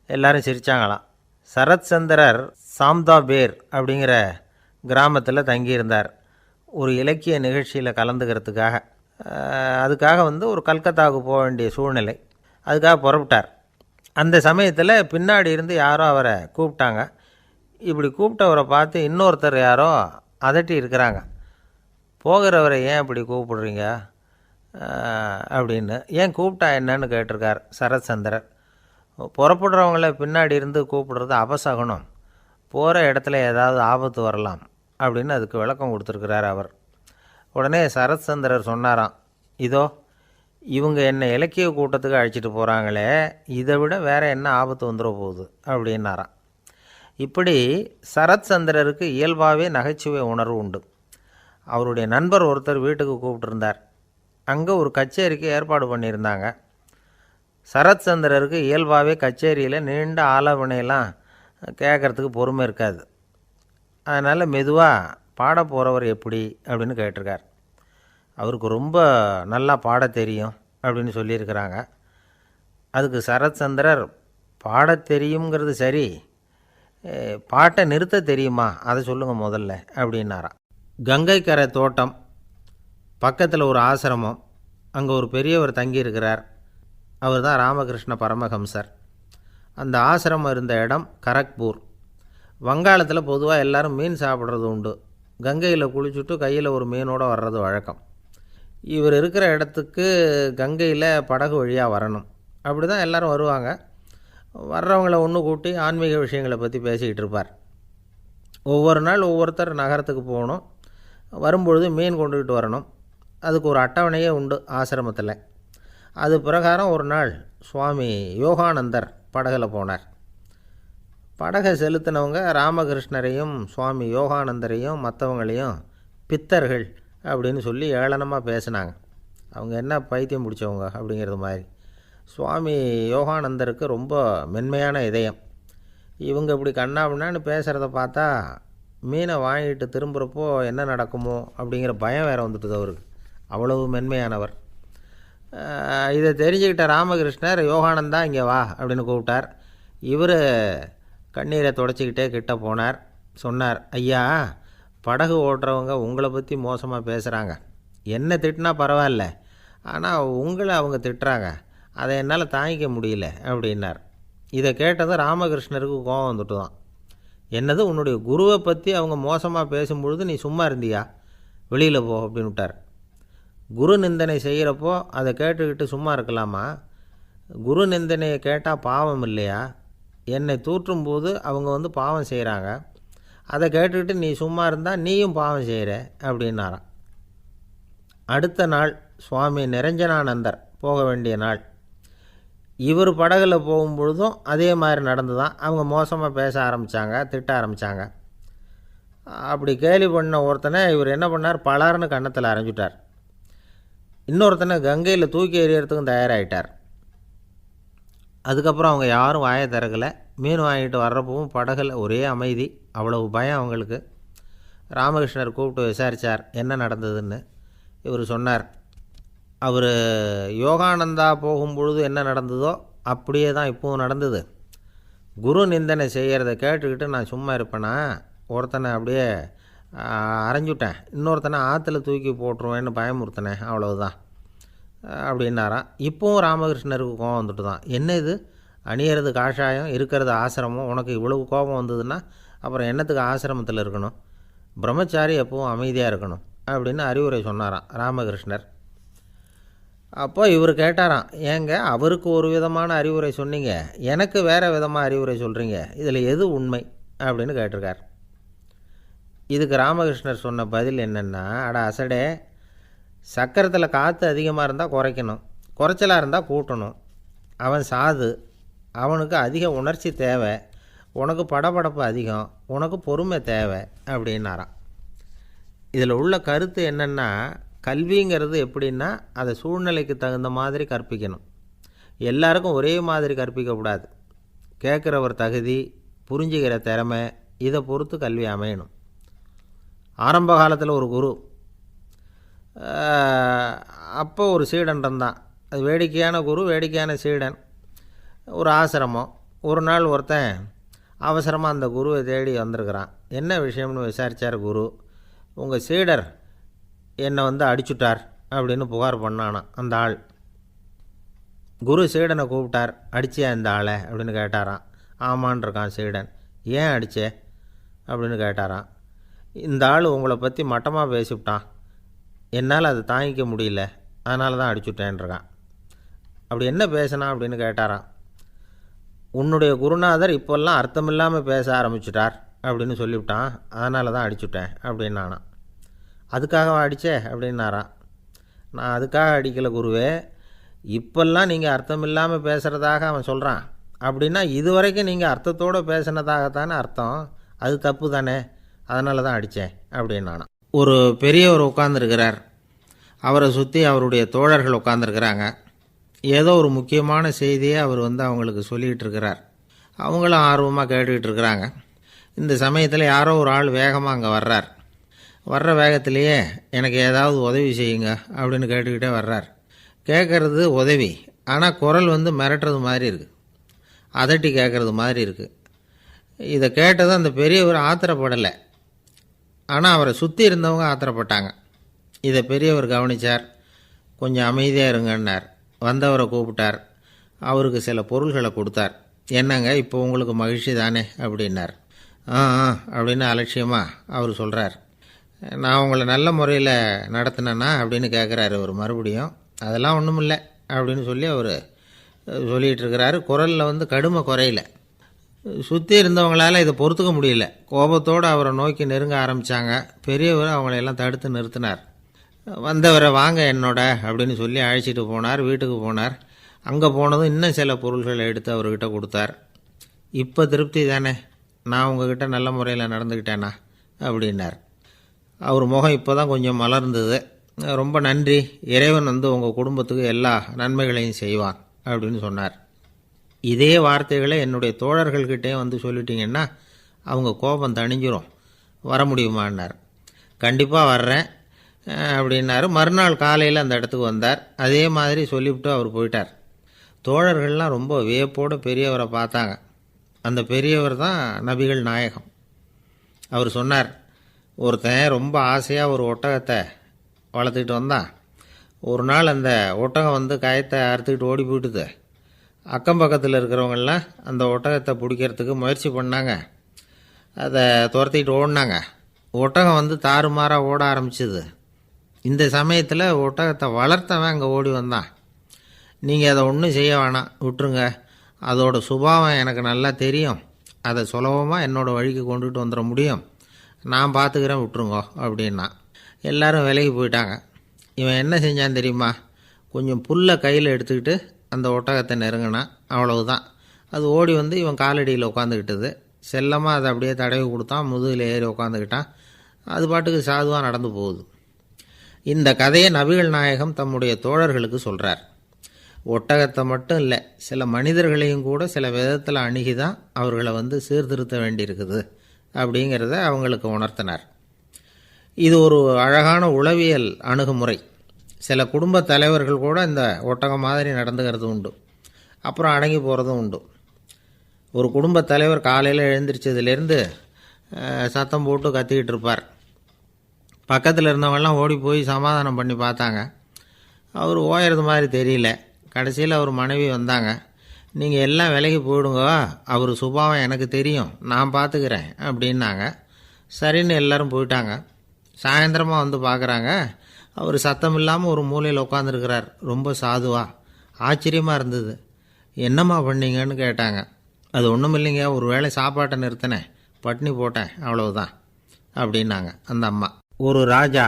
எல்லாரும் சிரித்தாங்களாம். சரத் சந்திரர் சாம்தாபேர் அப்படிங்கிற கிராமத்தில் தங்கியிருந்தார். ஒரு இலக்கிய நிகழ்ச்சியில் கலந்துக்கிறதுக்காக. அதுக்காக ஒரு கல்கத்தாவுக்கு போக வேண்டிய சூழ்நிலை. அதுக்காக புறப்பட்டார். அந்த சமயத்தில் பின்னாடி இருந்து யாரோ அவரை கூப்பிட்டாங்க. இப்படி கூப்பிட்டவரை பார்த்து இன்னொருத்தர் யாரோ அதட்டி இருக்கிறாங்க. போகிறவரை ஏன் இப்படி கூப்பிடுறீங்க அப்படின்னு. ஏன் கூப்பிட்டா என்னன்னு கேட்டிருக்கார் சரத் சந்திரர். புறப்படுறவங்கள பின்னாடி இருந்து கூப்பிடுறது அபசகுனம், போகிற இடத்துல ஏதாவது ஆபத்து வரலாம் அப்படின்னு அதுக்கு விளக்கம் கொடுத்துருக்கிறார் அவர். உடனே சரத் சந்திரர் சொன்னாராம், இதோ இவங்க என்னை இலக்கிய கூட்டத்துக்கு அழைச்சிட்டு போகிறாங்களே, இதை விட வேறு என்ன ஆபத்து வந்துட போகுது அப்படின்னாராம். இப்படி சரத் சந்திரருக்கு இயல்பாகவே நகைச்சுவை உணர்வு உண்டு. அவருடைய நண்பர் ஒருத்தர் வீட்டுக்கு கூப்பிட்டுருந்தார். அங்கே ஒரு கச்சேரிக்கு ஏற்பாடு பண்ணியிருந்தாங்க. சரத் சந்திரருக்கு இயல்பாகவே கச்சேரியில் நீண்ட ஆலோசனையெல்லாம் கேட்குறதுக்கு பொறுமை இருக்காது. அதனால் மெதுவாக பாட போகிறவர் எப்படி அப்படின்னு கேட்டிருக்கார். அவருக்கு ரொம்ப நல்லா பாட தெரியும் அப்படின்னு சொல்லியிருக்கிறாங்க. அதுக்கு சரத் சந்திரர், பாட தெரியுங்கிறது சரி, பாட்டை நிறுத்த தெரியுமா அதை சொல்லுங்கள் முதல்ல அப்படின்னாராம். கங்கை கரை தோட்டம் பக்கத்தில் ஒரு ஆசிரமம், அங்கே ஒரு பெரியவர் தங்கியிருக்கிறார். அவர் தான் ராமகிருஷ்ண பரமஹம்சர். அந்த ஆசிரமம் இருந்த இடம் கரக்பூர். வங்காளத்தில் பொதுவாக எல்லோரும் மீன் சாப்பிட்றது உண்டு. கங்கையில் குளிச்சுட்டு கையில் ஒரு மீனோடு வர்றது வழக்கம். இவர் இருக்கிற இடத்துக்கு கங்கையில் படகு வழியாக வரணும். அப்படி தான் எல்லோரும் வருவாங்க. வர்றவங்கள ஒன்று கூட்டி ஆன்மீக விஷயங்களை பற்றி பேசிக்கிட்டு இருப்பார். ஒவ்வொரு நாள் ஒவ்வொருத்தர் நகரத்துக்கு போகணும். வரும்பொழுது மீன் கொண்டுக்கிட்டு வரணும். அதுக்கு ஒரு அட்டவணையே உண்டு ஆசிரமத்தில். அது பிரகாரம் ஒரு நாள் சுவாமி யோகானந்தர் படகில் போனார். படகை செலுத்தினவங்க ராமகிருஷ்ணரையும் சுவாமி யோகானந்தரையும் மற்றவங்களையும் பித்தர்கள் அப்படின்னு சொல்லி ஏளனமாக பேசினாங்க. அவங்க என்ன பைத்தியம் பிடிச்சவங்க அப்படிங்கிறது மாதிரி. சுவாமி யோகானந்தருக்கு ரொம்ப மென்மையான இதயம். இவங்க இப்படி கண்ணாபின்னான்னு பேசுகிறத பார்த்தா மீனை வாங்கிட்டு திரும்புகிறப்போ என்ன நடக்குமோ அப்படிங்கிற பயம் வேறு வந்துட்டுது அவருக்கு. அவ்வளவு மென்மையானவர். இதை தெரிஞ்சுக்கிட்ட ராமகிருஷ்ணர், யோகானந்தா இங்கே வா அப்படின்னு கூப்பிட்டார். இவர் கண்ணீரை தொடச்சிக்கிட்டே கிட்ட போனார். சொன்னார், ஐயா, படகு ஓட்டுறவங்க உங்களை பற்றி மோசமாக பேசுகிறாங்க. என்ன திட்டினா பரவாயில்ல, ஆனால் உங்களை அவங்க திட்டுறாங்க, அதை என்னால் தாங்கிக்க முடியல அப்படின்னார். இதை கேட்டதும் ராமகிருஷ்ணருக்கு கோபம் வந்துட்டு தான். என்னது, உன்னுடைய குருவை பற்றி அவங்க மோசமாக பேசும்பொழுது நீ சும்மா இருந்தியா, வெளியில் போ அப்படின்னு விட்டார். குரு நிந்தனை செய்கிறப்போ அதை கேட்டுக்கிட்டு சும்மா இருக்கலாமா? குரு நிந்தனையை கேட்டால் பாவம் இல்லையா? என்னை தூற்றும்போது அவங்க பாவம் செய்கிறாங்க, அதை கேட்டுக்கிட்டு நீ சும்மா இருந்தால் நீயும் பாவம் செய்கிற அப்படின்னாராம். அடுத்த நாள் சுவாமி நிரஞ்சனானந்தர் போக வேண்டிய நாள். இவர் படகுல போகும்பொழுதும் அதே மாதிரி நடந்து தான். அவங்க மோசமாக பேச ஆரம்பித்தாங்க, திட்ட ஆரம்பித்தாங்க. அப்படி கேலி பண்ண ஒருத்தனை இவர் என்ன பண்ணார், பலார்னு கன்னத்தில் அரைஞ்சிட்டார். இன்னொருத்தனை கங்கையில் தூக்கி எறியறதுக்கும் தயாராகிட்டார். அதுக்கப்புறம் அவங்க யாரும் வாயை திறக்கலை. மீன் வாங்கிட்டு வர்றப்பவும் படகுல ஒரே அமைதி. அவ்வளவு பயம் அவங்களுக்கு. ராமகிருஷ்ணர் கூப்பிட்டு விசாரித்தார் என்ன நடந்ததுன்னு. இவர் சொன்னார், அவர் யோகானந்தா போகும்பொழுது என்ன நடந்ததோ அப்படியே தான் இப்போவும் நடந்தது. குரு நிந்தனை செய்கிறத கேட்டுக்கிட்டு நான் சும்மா இருப்பேனா? ஒருத்தனை அப்படியே அரைஞ்சுட்டேன், இன்னொருத்தனை ஆற்றுல தூக்கி போட்டுருவேன்னு பயமுறுத்தினேன், அவ்வளவுதான் அப்படின்னாராம். இப்போவும் ராமகிருஷ்ணருக்கு கோபம் வந்துட்டு தான். என்ன இது, அணியறது காஷாயம், இருக்கிறது ஆசிரமம், உனக்கு இவ்வளவு கோபம் வந்ததுன்னா அப்புறம் என்னத்துக்கு ஆசிரமத்தில் இருக்கணும்? பிரம்மச்சாரி எப்பவும் அமைதியாக இருக்கணும் அப்படின்னு அறிவுரை சொன்னாராம் ராமகிருஷ்ணர். அப்போ இவர் கேட்டாராம், ஏங்க அவருக்கு ஒரு விதமான அறிவுரை சொன்னீங்க, எனக்கு வேறு விதமாக அறிவுரை சொல்கிறீங்க, இதில் எது உண்மை அப்படின்னு கேட்டிருக்கார். இதுக்கு ராமகிருஷ்ணர் சொன்ன பதில் என்னென்னா, அட அசடே, சக்கரத்தில் காற்று அதிகமாக இருந்தால் குறைக்கணும், குறைச்சலாக இருந்தால் கூட்டணும். அவன் சாது, அவனுக்கு அதிக உணர்ச்சி தேவை, உனக்கு படபடப்பு அதிகம், உனக்கு பொறுமை தேவை அப்படின்னாராம். இதில் உள்ள கருத்து என்னென்னா, கல்விங்கிறது எப்படின்னா அதை சூழ்நிலைக்கு தகுந்த மாதிரி கற்பிக்கணும். எல்லாருக்கும் ஒரே மாதிரி கற்பிக்கக்கூடாது. கேட்குறவர் தகுதி, புரிஞ்சுக்கிற திறமை, இதை பொறுத்து கல்வி அமையணும். ஆரம்ப காலத்தில் ஒரு குரு, அப்போ ஒரு சீடன் இருந்தான். அது வேடிக்கையான குரு, வேடிக்கையான சீடன். ஒரு ஆசிரமம். ஒரு நாள் ஒருத்தன் அவசரமாக அந்த குருவை தேடி வந்திருக்கிறான். என்ன விஷயம்னு விசாரித்தார் குரு. உங்கள் சீடர் என்னை அடிச்சுட்டார் அப்படின்னு புகார் பண்ணானா அந்த ஆள். குரு சீடனை கூப்பிட்டார். அடிச்சியா இந்த ஆளை அப்படின்னு கேட்டாரான். ஆமான் இருக்கான் சீடன். ஏன் அடித்தே அப்படின்னு கேட்டாரான். இந்த ஆள் உங்களை பற்றி மட்டமாக பேசிவிட்டான், என்னால் அதை தாங்கிக்க முடியல, அதனால தான் அடிச்சுட்டேன்ருக்கான். அப்படி என்ன பேசினா அப்படின்னு கேட்டாரான். உன்னுடைய குருநாதர் இப்போல்லாம் அர்த்தமில்லாமல் பேச ஆரம்பிச்சுட்டார் அப்படின்னு சொல்லிவிட்டான், அதனால தான் அடிச்சுட்டேன் அப்படின்னானா. அதுக்காக அடித்தே அப்படின்னாரான். நான் அதுக்காக அடிக்கலை குருவே, இப்போல்லாம் நீங்கள் அர்த்தம் இல்லாமல் பேசுகிறதாக அவன் சொல்கிறான், அப்படின்னா இதுவரைக்கும் நீங்கள் அர்த்தத்தோடு பேசினதாகத்தானே அர்த்தம், அது தப்பு தானே, அதனால தான் அடித்தேன் அப்படின்னானா. ஒரு பெரியவர் உட்கார்ந்துருக்கிறார். அவரை சுற்றி அவருடைய தோழர்கள் உட்காந்துருக்கிறாங்க. ஏதோ ஒரு முக்கியமான செய்தியை அவர் அவங்களுக்கு சொல்லிகிட்டு இருக்கிறார். அவங்களும் ஆர்வமாக கேட்டுக்கிட்டு இருக்கிறாங்க. இந்த சமயத்தில் யாரோ ஒரு ஆள் வேகமாக அங்கே வர்றார். வர்ற வேகத்திலேயே எனக்கு ஏதாவது உதவி செய்யுங்க அப்படின்னு கேட்டுக்கிட்டே வர்றார். கேட்குறது உதவி, ஆனால் குரல் மிரட்டுறது மாதிரி இருக்குது, அதட்டி கேட்குறது மாதிரி இருக்குது. இதை கேட்டதும் அந்த பெரியவர் ஆத்திரப்படலை, ஆனால் அவரை சுற்றி இருந்தவங்க ஆத்திரப்பட்டாங்க. இதை பெரியவர் கவனித்தார். கொஞ்சம் அமைதியாக இருங்கன்னார். வந்தவரை கூப்பிட்டார். அவருக்கு சில பொருள்களை கொடுத்தார். என்னங்க இப்போ உங்களுக்கு மகிழ்ச்சி தானே அப்படின்னார். ஆ அப்படின்னு அலட்சியமாக அவர் சொல்கிறார். நான் உங்களை நல்ல முறையில் நடத்தினேன்னா அப்படின்னு கேட்குறாரு அவர் மறுபடியும். அதெல்லாம் ஒன்றும் இல்லை அப்படின்னு சொல்லி அவர் சொல்லிகிட்டு இருக்கிறாரு. குரலில் கடுமை குறையில. சுற்றி இருந்தவங்களால் இதை பொறுத்துக்க முடியல. கோபத்தோடு அவரை நோக்கி நெருங்க ஆரம்பித்தாங்க. பெரியவர் அவங்களையெல்லாம் தடுத்து நிறுத்தினார். வந்தவரை வாங்க என்னோட அப்படின்னு சொல்லி அழைச்சிட்டு போனார். வீட்டுக்கு போனார். அங்கே போனதும் இன்னும் சில பொருள்களை எடுத்து அவர்கிட்ட கொடுத்தார். இப்போ திருப்தி தானே, நான் உங்ககிட்ட நல்ல முறையில் நடந்துக்கிட்டேனா அப்படின்னார். அவர் முகம் இப்போ தான் கொஞ்சம் மலர்ந்தது. ரொம்ப நன்றி, இறைவன் உங்கள் குடும்பத்துக்கு எல்லா நன்மைகளையும் செய்வான் அப்படின்னு சொன்னார். இதே வார்த்தைகளை என்னுடைய தோழர்கள்கிட்டே சொல்லிட்டீங்கன்னா அவங்க கோபம் தணிஞ்சிரும், வர முடியுமான்னார். கண்டிப்பாக வர்றேன் அப்படின்னாரு. மறுநாள் காலையில் அந்த இடத்துக்கு வந்தார். அதே மாதிரி சொல்லிவிட்டு அவர் போயிட்டார். தோழர்கள்லாம் ரொம்ப வியப்போடு பெரியவரை பார்த்தாங்க. அந்த பெரியவர் தான் நபிகள் நாயகம். அவர் சொன்னார், ஒருத்தன் ரொம்ப ஆசையாக ஒரு ஒட்டகத்தை வளர்த்துக்கிட்டு வந்தான். ஒரு நாள் அந்த ஒட்டகம் கயத்தை அறுத்துக்கிட்டு ஓடி போயிட்டுது. அக்கம் பக்கத்தில் இருக்கிறவங்கெல்லாம் அந்த ஒட்டகத்தை பிடிக்கிறதுக்கு முயற்சி பண்ணாங்க. அதை துரத்திக்கிட்டு ஓடினாங்க. ஒட்டகம் தாறுமாறாக ஓட ஆரம்பிச்சிது. இந்த சமயத்தில் ஒட்டகத்தை வளர்த்தவன் அங்கே ஓடி வந்தான். நீங்கள் அதை ஒன்றும் செய்ய வேணாம், விட்டுருங்க, அதோட சுபாவம் எனக்கு நல்லா தெரியும், அதை சுலபமாக என்னோடய வழிக்கு கொண்டுட்டு வந்துட முடியும், நான் பார்த்துக்கிறேன், விட்டுருங்கோ அப்படின்னா. எல்லோரும் விலகி போயிட்டாங்க. இவன் என்ன செஞ்சான் தெரியுமா? கொஞ்சம் புல்லை கையில் எடுத்துக்கிட்டு அந்த ஒட்டகத்தை நெருங்கினான். அவ்வளவுதான். அது ஓடி இவன் காலடியில் உட்காந்துக்கிட்டது. செல்லமாக அதை அப்படியே தடவி கொடுத்தான். முதுகில் ஏறி உட்காந்துக்கிட்டான். அது பாட்டுக்கு சாதுவாக நடந்து போகுது. இந்த கதையை நபிகள் நாயகம் தம்முடைய தோழர்களுக்கு சொல்கிறார். ஒட்டகத்தை மட்டும் இல்லை, சில மனிதர்களையும் கூட சில விதத்தில் அணுகி தான் அவர்களை சீர்திருத்த வேண்டியிருக்குது அப்படிங்கிறத அவங்களுக்கு உணர்த்தினார். இது ஒரு அழகான உளவியல் அணுகுமுறை. சில குடும்ப தலைவர்கள் கூட இந்த ஒட்டகம் மாதிரி நடந்துக்கிறது உண்டு, அப்புறம் அடங்கி போகிறதும் உண்டு. ஒரு குடும்ப தலைவர் காலையில் எழுந்திரிச்சதுலேருந்து சத்தம் போட்டு கத்திக்கிட்டு இருப்பார். பக்கத்தில் இருந்தவங்கெல்லாம் ஓடி போய் சமாதானம் பண்ணி பார்த்தாங்க. அவர் ஓயறது மாதிரி தெரியல. கடைசியில் அவர் மனைவி வந்தாங்க. நீங்கள் எல்லாம் விலகி போயிடுங்க, அவர் சுபாவம் எனக்கு தெரியும், நான் பார்த்துக்கிறேன் அப்படின்னாங்க. சரின்னு எல்லோரும் போயிட்டாங்க. சாயந்தரமாக வந்து பார்க்குறாங்க. அவர் சத்தம் இல்லாமல் ஒரு மூலையில் உட்காந்துருக்கிறார், ரொம்ப சாதுவா. ஆச்சரியமாக இருந்தது. என்னம்மா பண்ணீங்கன்னு கேட்டாங்க. அது ஒன்றும் இல்லைங்க, ஒரு வேளை சாப்பாட்டை நிறுத்தினேன், பட்னி போட்டேன், அவ்வளவுதான் அப்படின்னாங்க அந்த அம்மா. ஒரு ராஜா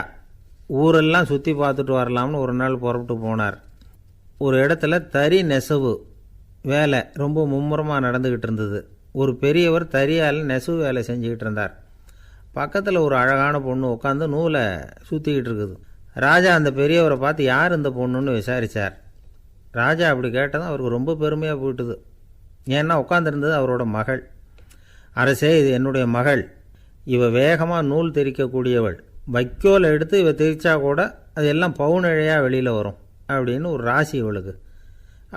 ஊரெல்லாம் சுற்றி பார்த்துட்டு வரலாம்னு ஒரு நாள் புறப்பட்டு போனார். ஒரு இடத்துல தறி நெசவு வேலை ரொம்ப மும்முரமாக நடந்துக்கிட்டு இருந்தது. ஒரு பெரியவர் தறியால் நெசவு வேலை செஞ்சுக்கிட்டு இருந்தார். பக்கத்தில் ஒரு அழகான பொண்ணு உட்காந்து நூலை சுற்றிக்கிட்டு இருக்குது. ராஜா அந்த பெரியவரை பார்த்து யார் இந்த பொண்ணுன்னு விசாரித்தார். ராஜா அப்படி கேட்டதும் அவருக்கு ரொம்ப பெருமையாக போயிட்டுது. ஏன்னா உட்காந்துருந்தது அவரோட மகள். அரசே, இது என்னுடைய மகள். இவ வேகமாக நூல் திரிக்கக்கூடியவள். வைக்கோலை எடுத்து இவ திரிச்சா கூட அது எல்லாம் பவுனிழையாக வெளியில் வரும் அப்படின்னு ஒரு ராசி இவளுக்கு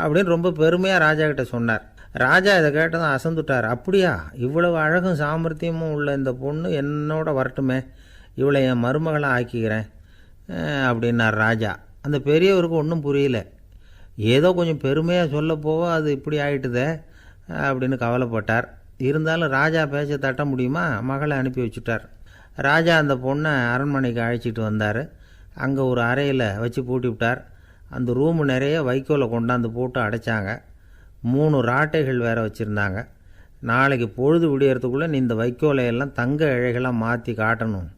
அப்படின்னு ரொம்ப பெருமையாக ராஜா கிட்ட சொன்னார். ராஜா இதை கேட்டதும் அசந்துட்டார். அப்படியா, இவ்வளவு அழகும் சாமர்த்தியமும் உள்ள இந்த பொண்ணு என்னோட வரட்டுமே, இவளை என் மருமகளாக ஆக்கிக்கிறேன் அப்படின்னார் ராஜா. அந்த பெரியவருக்கு ஒன்றும் புரியல. ஏதோ கொஞ்சம் பெருமையாக சொல்ல போக அது இப்படி ஆயிட்டுதே அப்படின்னு கவலைப்பட்டார். இருந்தாலும் ராஜா பேச்ச தட்ட முடியுமா, மகளை அனுப்பி வச்சுட்டார். ராஜா அந்த பொண்ணை அரண்மனைக்கு அழைச்சிட்டு வந்தார். அங்கே ஒரு அறையில் வச்சு பூட்டி விட்டார். அந்த ரூமு நிறைய வைக்கோலை கொண்டாந்து போட்டு அடைச்சாங்க. 3 ராட்டைகள் வேறு வச்சுருந்தாங்க. நாளைக்கு பொழுது விடியறதுக்குள்ளே நீ இந்த வைக்கோலையெல்லாம் தங்க இழைகளாக மாற்றி காட்டணும்.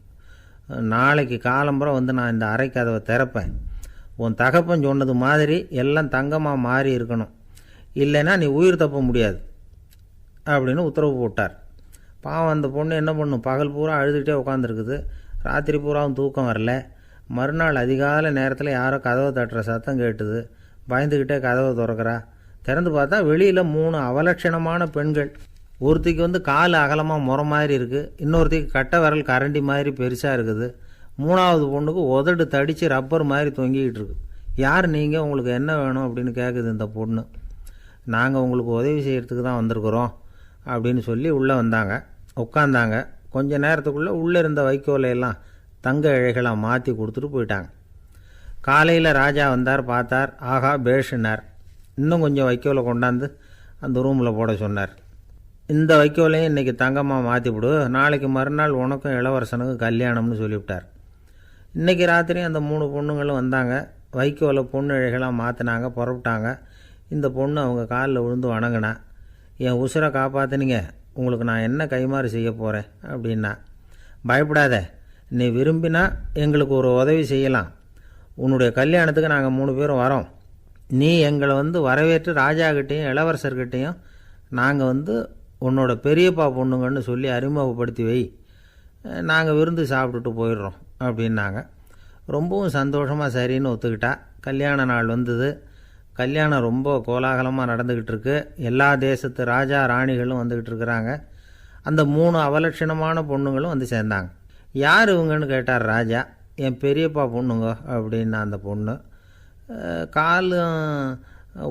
நாளைக்கு காலம்புறம் வந்து நான் இந்த அறை கதவை திறப்பேன். உன் தகப்பன் சொன்னது மாதிரி எல்லாம் தங்கமாக மாறி இருக்கணும், இல்லைன்னா நீ உயிர் தப்ப முடியாது அப்படின்னு உத்தரவு போட்டார். பாவம் அந்த பொண்ணு என்ன பண்ணும், பகல் பூரா அழுதுகிட்டே உட்காந்துருக்குது. ராத்திரி பூராவும் தூக்கம் வரல. மறுநாள் அதிகாலை நேரத்தில் யாரோ கதவை தட்டுற சத்தம் கேட்டுது. பயந்துக்கிட்டே கதவை திறக்கிறா. திறந்து பார்த்தா வெளியில் 3 அவலட்சணமான பெண்கள். ஒருத்திக்கு வந்து கால் அகலமாக முறை மாதிரி இருக்குது, இன்னொருத்திக்கு கட்டை விரல் கரண்டி மாதிரி பெருசாக இருக்குது, 3ஆவது பொண்ணுக்கு உதடு தடித்து ரப்பர் மாதிரி தொங்கிக்கிட்டு இருக்கு. யார் நீங்கள், உங்களுக்கு என்ன வேணும் அப்படின்னு கேட்குது இந்த பொண்ணு. நாங்கள் உங்களுக்கு உதவி செய்கிறதுக்கு தான் வந்திருக்கிறோம் அப்படின்னு சொல்லி உள்ளே வந்தாங்க. உட்காந்தாங்க. கொஞ்ச நேரத்துக்குள்ளே உள்ளே இருந்த வைக்கோலையெல்லாம் தங்க இழைகளாக மாற்றி கொடுத்துட்டு போயிட்டாங்க. காலையில் ராஜா வந்தார், பார்த்தார். ஆகா பேஷுனார். இன்னும் கொஞ்சம் வைக்கோலை கொண்டாந்து அந்த ரூமில் போட சொன்னார். இந்த வைக்கோலையும் இன்றைக்கி தங்கமாக மாற்றிவிடு, நாளைக்கு மறுநாள் உனக்கும் இளவரசனுக்கும் கல்யாணம்னு சொல்லிவிட்டார். இன்றைக்கி ராத்திரி அந்த 3 பொண்ணுங்களும் வந்தாங்க. வைக்கோலை பொண்ணு இழைகளாக மாற்றினாங்க, புறப்பட்டாங்க. இந்த பொண்ணு அவங்க காலில் விழுந்து வணங்கினா. என் உசுரை காப்பாற்றினீங்க, உங்களுக்கு நான் என்ன கைமாறு செய்ய போகிறேன் அப்படின்னா. பயப்படாத, நீ விரும்பினா எங்களுக்கு ஒரு உதவி செய்யலாம். உன்னுடைய கல்யாணத்துக்கு நாங்கள் 3 பேரும் வரோம். நீ எங்களை வந்து வரவேற்று ராஜாக்கிட்டேயும் இளவரசர்கிட்டையும் நாங்கள் வந்து உன்னோட பெரியப்பா பொண்ணுங்கன்னு சொல்லி அறிமுகப்படுத்தி வை, நாங்கள் விருந்து சாப்பிட்டுட்டு போயிடுறோம் அப்படின்னாங்க. ரொம்பவும் சந்தோஷமாக சரின்னு ஒத்துக்கிட்டா. கல்யாண நாள் வந்தது. கல்யாணம் ரொம்ப கோலாகலமாக நடந்துக்கிட்டு இருக்கு. எல்லா தேசத்து ராஜா ராணிகளும் வந்துக்கிட்டு இருக்கிறாங்க. அந்த 3 அவலட்சணமான பொண்ணுங்களும் வந்து சேர்ந்தாங்க. யார் இவங்கன்னு கேட்டார் ராஜா. என் பெரியப்பா பொண்ணுங்க அப்படின்னா அந்த பொண்ணு. காலும்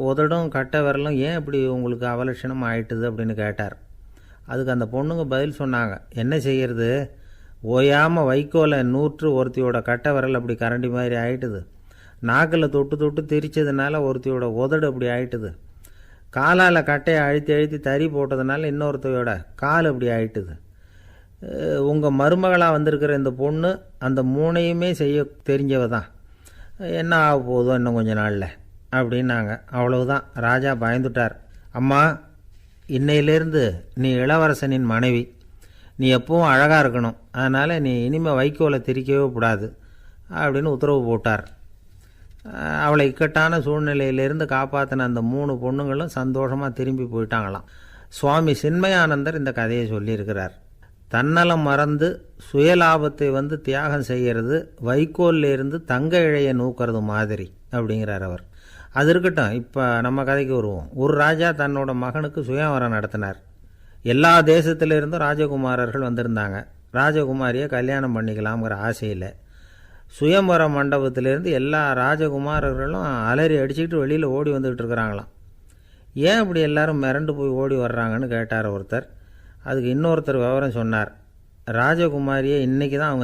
உதடும் கட்டை விரலும் ஏன் இப்படி உங்களுக்கு அவலட்சணம் ஆயிட்டுது அப்படின்னு கேட்டார். அதுக்கு அந்த பொண்ணுங்க பதில் சொன்னாங்க. என்ன செய்கிறது, ஓயாமல் வைக்கோலை நூற்று ஒருத்தியோட கட்டை விரல் அப்படி கரண்டி மாதிரி ஆயிட்டுது. நாக்கில் தொட்டு தொட்டு திரிச்சதுனால ஒருத்தியோட உதடு அப்படி ஆயிட்டுது. காலால் கட்டையை அழுத்தி அழுத்தி தறி போட்டதுனால இன்னொருத்தையோட கால் அப்படி ஆயிட்டுது. உங்கள் மருமகளாக வந்திருக்கிற இந்த பொண்ணு அந்த 3ஐயுமே செய்ய தெரிஞ்சவ தான். என்ன ஆக போதோ இன்னும் கொஞ்ச நாளில் அப்படின்னாங்க. அவ்வளவுதான். ராஜா பயந்துட்டார். அம்மா, இன்னையிலேருந்து நீ இளவரசனின் மனைவி. நீ எப்பவும் அழகாக இருக்கணும், அதனால் நீ இனிமேல் வைக்கோலை திரிக்கவே கூடாது அப்படின்னு உத்தரவு போட்டார். அவளை இக்கட்டான சூழ்நிலையிலிருந்து காப்பாற்றின அந்த 3 பொண்ணுங்களும் சந்தோஷமாக திரும்பி போயிட்டாங்களாம். சுவாமி சின்மயானந்தர் இந்த கதையை சொல்லியிருக்கிறார். தன்னலம் மறந்து சுயலாபத்தை வந்து தியாகம் செய்கிறது வைக்கோல்லேருந்து தங்க இழையை நூக்கிறது மாதிரி அப்படிங்கிறார் அவர். அது இருக்கட்டும், இப்போ நம்ம கதைக்கு வருவோம். ஒரு ராஜா தன்னோட மகனுக்கு சுயவரம் நடத்தினார். எல்லா தேசத்திலிருந்தும் ராஜகுமாரர்கள் வந்திருந்தாங்க. ராஜகுமாரியை கல்யாணம் பண்ணிக்கலாம்ங்கிற ஆசையில் சுயம்பர மண்டபத்திலேருந்து எல்லா ராஜகுமாரர்களும் அலறி அடிச்சுக்கிட்டு வெளியில் ஓடி வந்துக்கிட்டு இருக்கிறாங்களாம். ஏன் இப்படி எல்லாரும் மிரண்டு போய் ஓடி வர்றாங்கன்னு கேட்டார் ஒருத்தர். அதுக்கு இன்னொருத்தர் விவரம் சொன்னார். ராஜகுமாரியை இன்றைக்கி தான் அவங்க